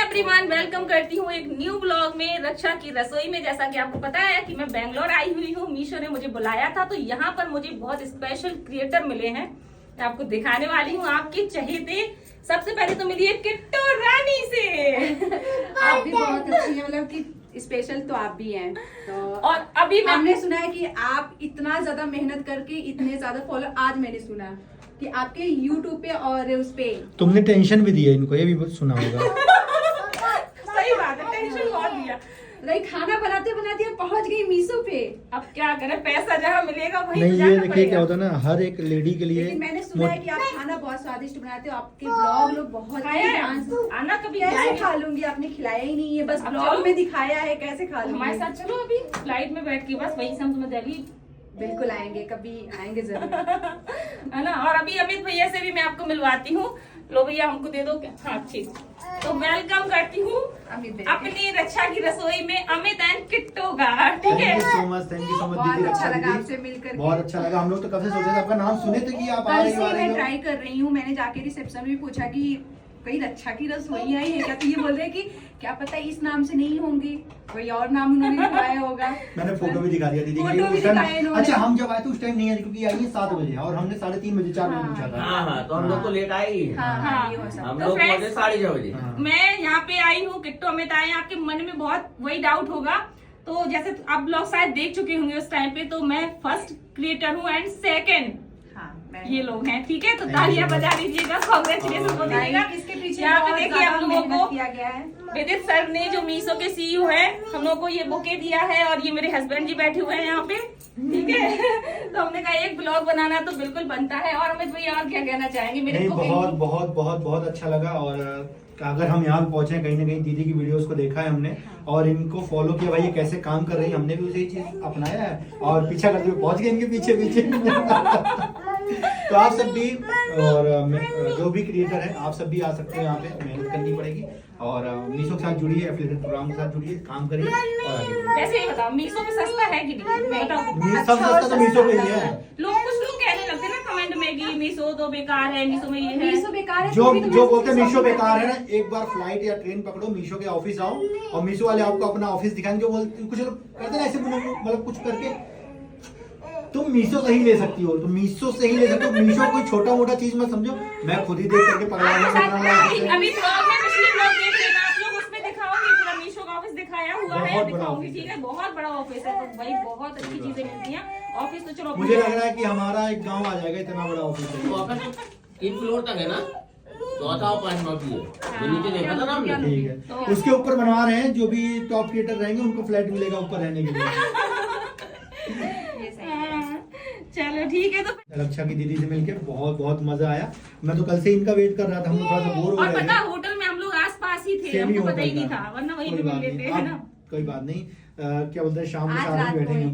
Everyone, welcome करती हूँ एक न्यू ब्लॉग में रक्षा की रसोई में। जैसा कि आपको पता है कि मैं बेंगलोर आई हुई हूँ, मीशो ने मुझे बुलाया था, तो यहाँ पर मुझे बहुत स्पेशल क्रिएटर मिले हैं। मैं आपको दिखाने वाली हूँ आपके चहेते। सबसे पहले तो मिली है किट्टू रानी से। आप भी बहुत अच्छी है, मतलब कि स्पेशल तो आप भी हैं। तो और अभी हमने सुना है कि आप इतना ज्यादा मेहनत करके इतने ज्यादा फॉलो, आज मैंने सुना कि आपके YouTube पे और उस पे तुमने टेंशन भी दिया इनको, ये भी बहुत सुना होगा। सही बात है, टेंशन बहुत दिया। लाइक खाना बनाते बनाते आप पहुंच गई मीशो पे। अब क्या करें, पैसा जहाँ मिलेगा वहीं नहीं, तो ये जाना देखिए पड़ेगा। क्या होता है ना, हर एक लेडी के लिए लेकिन मैंने सुना है कि आप खाना बहुत स्वादिष्ट बनाते हो, आपके ब्लॉग लोग बहुत खाया है? आना कभी कैसे जाएंगे। खा लूंगी, आपने खिलाया ही नहीं है, बस अब ब्लॉग चलो। में दिखाया है, कैसे खा हमारे लूंगी। साथ चलो अभी फ्लाइट में बैठ के, बस वही से हम तुम्हें दिल्ली बिल्कुल आएंगे, कभी आएंगे जरूर। है ना। और अभी अमित भैया से भी मैं आपको मिलवाती हूँ। लो भैया, हमको दे दो क्या? हाँ ठीक। तो वेलकम करती हूँ अपनी रक्षा की रसोई में अमित एंड किट्टू का। ठीक है, थैंक यू सो मच बहुत दीदी, अच्छा रक्षा लगा दीदी। आपसे मिलकर। बहुत अच्छा लगा, हम लोग तो कब से सोचे थे, आपका नाम सुने थे कि आप आ कल रही से हो। मैं ट्राई कर रही हूँ, मैंने जाके रिसेप्शन में पूछा कि कहीं रक्षा की रसोई आई है क्या, तो ये बोल रहे कि क्या पता इस नाम से नहीं होंगी, कोई और नाम उन्होंने लिखवाया होगा। मैंने फोटो भी दिखा दिया दीदी फोटो के भी उस टाइम। दिखाए इन्होंने। अच्छा, हम जब आए थे उस टाइम नहीं आई, क्योंकि आई है 7 बजे और हमने 3:30 बजे 4 बजे पूछा था। हाँ, तो हम लोग तो लेट आए ही। हाँ हाँ, ये हो हम सकता तो लोग friends- पहुंचे 6:30 बजे। हाँ। मैं यहाँ पे आई हूँ, किट्टू अमित आए हैं। आपके मन में बहुत वही डाउट होगा, तो जैसे आप लोग शायद देख चुके होंगे उस टाइम पे, तो मैं फर्स्ट क्रिएटर हूँ एंड सेकेंड हाँ, मैं ये लोग हैं। ठीक है, तो Thank you तालियां so much। बजा दीजिएगा, कांग्रेचुलेशन बोलिएगा। इसके पीछे यहाँ पे बहुत देखिए ज्यादा आप लोगों मेहनत को किया गया है। विदित सर ने, जो मीशो के सीईओ है, हम लोग को ये बुके दिया है, और ये मेरे हस्बैंड जी बैठे हुए हैं यहाँ पे। ठीक है, तो हमने कहा एक ब्लॉग बनाना तो बिल्कुल बनता है। और अमित भैया और क्या कहना चाहेंगे मेरे नहीं, cooking बहुत की? बहुत बहुत बहुत अच्छा लगा। और अगर हम यहाँ पे पहुंचे हैं, कहीं ना कहीं दीदी की वीडियोस को देखा है हमने और इनको फॉलो किया, भाई ये कैसे काम कर रही है, हमने भी उसी चीज अपनाया है और पीछा करते हुए पहुंच गए इनके पीछे पीछे। तो आप सब भी और जो भी क्रिएटर है, आप सब भी आ सकते हैं यहाँ पे, मेहनत करनी पड़ेगी और मीशो के साथ जुड़िए, एफिलिएटेड प्रोग्राम के साथ जुड़िए, काम करिए और आगे बढ़िए। वैसे ही बताओ, मीशो पे सस्ता है कि नहीं? बताओ। सब सस्ता तो मीशो पे ही है। कुछ लोग कहने लगते हैं ना कमेंट में कि मीशो तो बेकार है, मीशो में ये है। मीशो बेकार है, जो तो भी तो जो मैं बोलते हैं मीशो शॉपिंग बेकार है ना, करती एक बार फ्लाइट या ट्रेन पकड़ो, मीशो के ऑफिस आओ और मीशो वाले आपको अपना ऑफिस दिखाएंगे। जो बोलते कुछ लोग कहते हैं ना ऐसे, मतलब कुछ करके तुम मीशो से ही ले सकती हो, तुम मीशो से ही ले सकते हो। मीशो कोई छोटा मोटा चीज मत समझो, मैं खुद ही देख करके पकड़ा अभी ब्लॉग में पिछले ब्लॉग देख लेना आप लोग, उसमें दिखाऊंगी पूरा मीशो का ऑफिस दिखाया हुआ है, बहुत बड़ा दिखाऊंगी। ऑफिस ठीक है। है, बहुत बड़ा ऑफिस है, तो भाई बहुत अच्छी चीजें मिलती हैं। ऑफिस तो चलो मुझे लग रहा है कि हमारा एक गांव आ जाएगा, इतना बड़ा ऑफिस तो है। अपन 3 फ्लोर तक है ना, चौथा और 5वां की है। ये नीचे देखा था ना हमने। ठीक है, उसके ऊपर बनवा रहे हैं, जो भी टॉप क्रिएटर रहेंगे उनको फ्लैट मिलेगा ऊपर रहने के लिए। ये सही। हाँ, चलो ठीक है। तो रक्षा की दीदी से मिलके बहुत बहुत मजा आया। मैं तो कल से इनका वेट कर रहा था, हम लोग थोड़ा सा बोर हो और रहे पता थे। होटल में हम लोग आस-पास ही थे, सेम ही हमको पता ही होटल नहीं था, वरना वहीं कोई पे मिल बात लेते नहीं, हैं ना। कोई बात नहीं। क्या बोलते हैं, शाम में आज साथ रात में को बैठेंगे।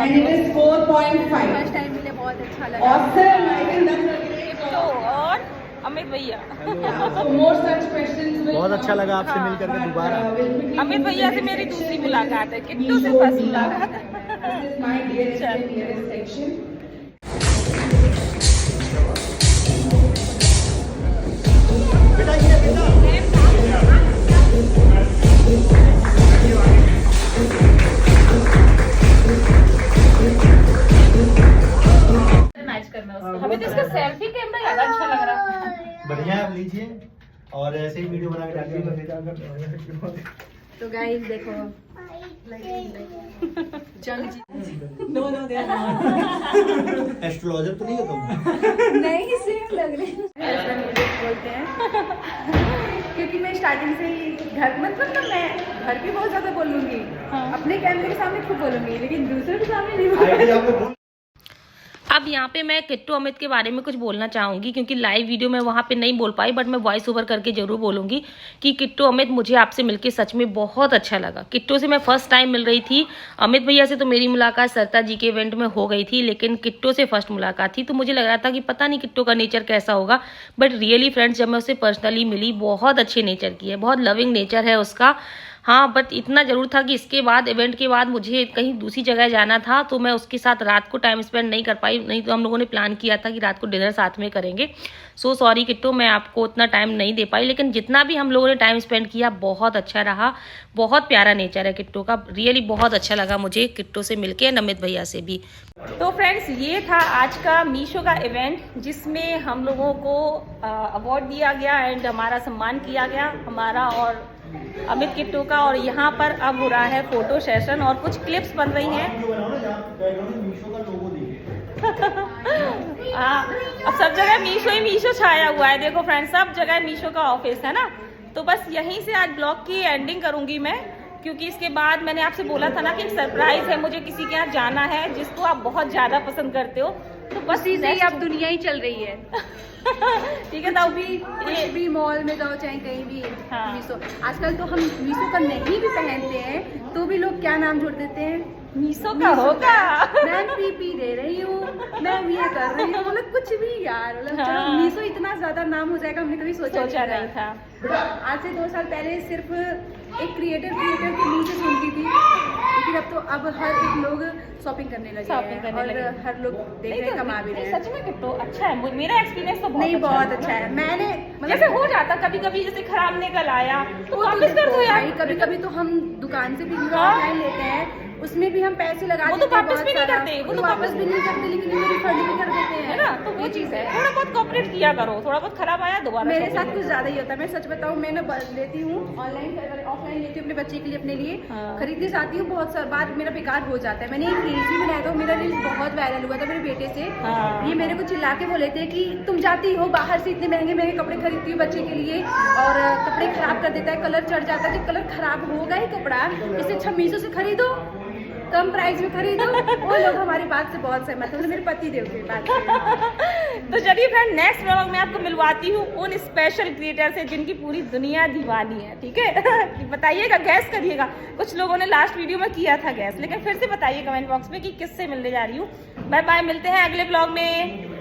and it is 4.5. First time मिले, बहुत अच्छा लगा। Awesome! I think that's a great तो और अमित भैया, So more such questions will बहुत अच्छा come. लगा आपसे मिल करके But, दोबारा। we'll quickly अमित go भैया to से the मेरी next दूसरी section, मुलाकात है, which किट्टू is से Meesho फर्स्ट Villa. मुलाकात है। This is my dearest and nearest section. बेटा ये बेटा मैच करना उसको। हमें तो इसका सेल्फी कैमरा ज्यादा अच्छा लग रहा है। बढ़िया है, आप लीजिए और ऐसे ही वीडियो बना के डालिए। तो गाइस देखो, जंग एस्ट्रोलॉजर तो नहीं हो तुम? नहीं, सेम लग रहे हैं। मुझे बोलते हैं क्योंकि मैं स्टार्टिंग से ही घर, मतलब ना मैं घर पे बहुत ज्यादा बोलूंगी, अपने कैमरे के सामने खूब बोलूंगी, लेकिन दूसरे के सामने नहीं बोलूंगी। आईडी आपको भूल अब यहाँ पे मैं किट्टू अमित के बारे में कुछ बोलना चाहूँगी, क्योंकि लाइव वीडियो में वहाँ पे नहीं बोल पाई, बट मैं वॉइस ओवर करके जरूर बोलूँगी कि किट्टू अमित, मुझे आपसे मिलके सच में बहुत अच्छा लगा। किट्टू से मैं फर्स्ट टाइम मिल रही थी, अमित भैया से तो मेरी मुलाकात सरता जी के इवेंट में हो गई थी, लेकिन किट्टू से फर्स्ट मुलाकात थी। तो मुझे लग रहा था कि पता नहीं किट्टू का नेचर कैसा होगा, बट रियली फ्रेंड्स, जब मैं उससे पर्सनली मिली, बहुत अच्छे नेचर की है, बहुत लविंग नेचर है उसका। हाँ, बट इतना ज़रूर था कि इसके बाद इवेंट के बाद मुझे कहीं दूसरी जगह जाना था, तो मैं उसके साथ रात को टाइम स्पेंड नहीं कर पाई। नहीं तो हम लोगों ने प्लान किया था कि रात को डिनर साथ में करेंगे। सो सॉरी किट्टू, मैं आपको उतना टाइम नहीं दे पाई, लेकिन जितना भी हम लोगों ने टाइम स्पेंड किया बहुत अच्छा रहा। बहुत प्यारा नेचर है किट्टू का, रियली बहुत अच्छा लगा मुझे किट्टू से मिलके, नमित भैया से भी। तो फ्रेंड्स, ये था आज का मीशो का इवेंट, जिसमें हम लोगों को अवार्ड दिया गया एंड हमारा सम्मान किया गया, हमारा और अमित किट्टू का। और यहाँ पर अब हो रहा है फोटो सेशन और कुछ क्लिप्स बन रही हैं। अब सब जगह मीशो छाया हुआ है, देखो फ्रेंड्स, सब जगह मीशो का ऑफिस है ना। तो बस यहीं से आज ब्लॉग की एंडिंग करूंगी मैं, क्योंकि इसके बाद मैंने आपसे बोला था ना कि एक सरप्राइज है, मुझे किसी के यहाँ जाना है जिसको आप बहुत ज़्यादा पसंद करते हो। तो बस उसी से ही अब दुनिया ही चल रही है। ठीक है, तो कुछ भी मॉल में जाओ चाहे कहीं भी, हाँ। मीशो। आजकल तो हम मीशो का नहीं भी पहनते हैं तो भी लोग क्या नाम जोड़ देते हैं, मीशो का होगा। मैं पी दे रही हूँ, मैं ये कर रही हूँ, मतलब कुछ भी यार, मतलब हाँ। चलो मीशो इतना ज्यादा नाम हो जाएगा हमने कभी सोचा नहीं था। आज से 2 साल पहले सिर्फ एक क्रिएटर के मुंह से सुनती थी, लेकिन अब हर एक लोग शॉपिंग करने लगे हैं और हर लोग देख रहे हैं, कमा भी रहे हैं। सच में किट्टू अच्छा है, मेरा एक्सपीरियंस तो नहीं, बहुत अच्छा है। मैंने जैसे हो जाता कभी कभी, जैसे खराब निकल आया तो वापस कर दो यार। कभी कभी तो हम दुकान से भी हाँ। ऑनलाइन लेते हैं, उसमें भी हम पैसे लगा वो तो देते हैं, वापस बहुत भी नहीं सारा। करते, वो तो वापस भी नहीं करते, लेकिन ये रिफंड भी कर देते हैं, है ना। तो वो चीज़ है, थोड़ा बहुत कोऑपरेट किया करो, थोड़ा बहुत खराब आया दोबारा। मेरे साथ कुछ ज्यादा ही होता है, मैं सच बताऊं, मैं ना लेती हूँ ऑनलाइन, ऑफलाइन लेती हूँ अपने बच्चे के लिए, अपने लिए हाँ। खरीदने जाती हूँ, बहुत सारी बार मेरा बेकार हो जाता है। मैंने एक रील भी बनाया था, मेरा रील बहुत वायरल हुआ था मेरे बेटे से। हाँ। ये मेरे को चिल्ला के बोले थे कि तुम जाती हो बाहर से इतने महंगे महंगे कपड़े खरीदती हो बच्चे के लिए और कपड़े खराब कर देता है, कलर चढ़ जाता है। जब कलर खराब होगा ही कपड़ा, इससे अच्छा मीशो से खरीदो, कम प्राइस में खरीदो। वो लोग हमारी बात से बहुत सहमत है, मेरे पति देव की बात से। तो चलिए फ्रेंड, नेक्स्ट व्लॉग में आपको मिलवाती हूँ उन स्पेशल क्रिएटर से जिनकी पूरी दुनिया दीवानी है, ठीक है। बताइएगा, गैस करिएगा। कुछ लोगों ने लास्ट वीडियो में किया था गैस, लेकिन फिर से बताइए कमेंट बॉक्स में कि किससे मिलने जा रही हूँ। बाय बाय, मिलते हैं अगले व्लॉग में।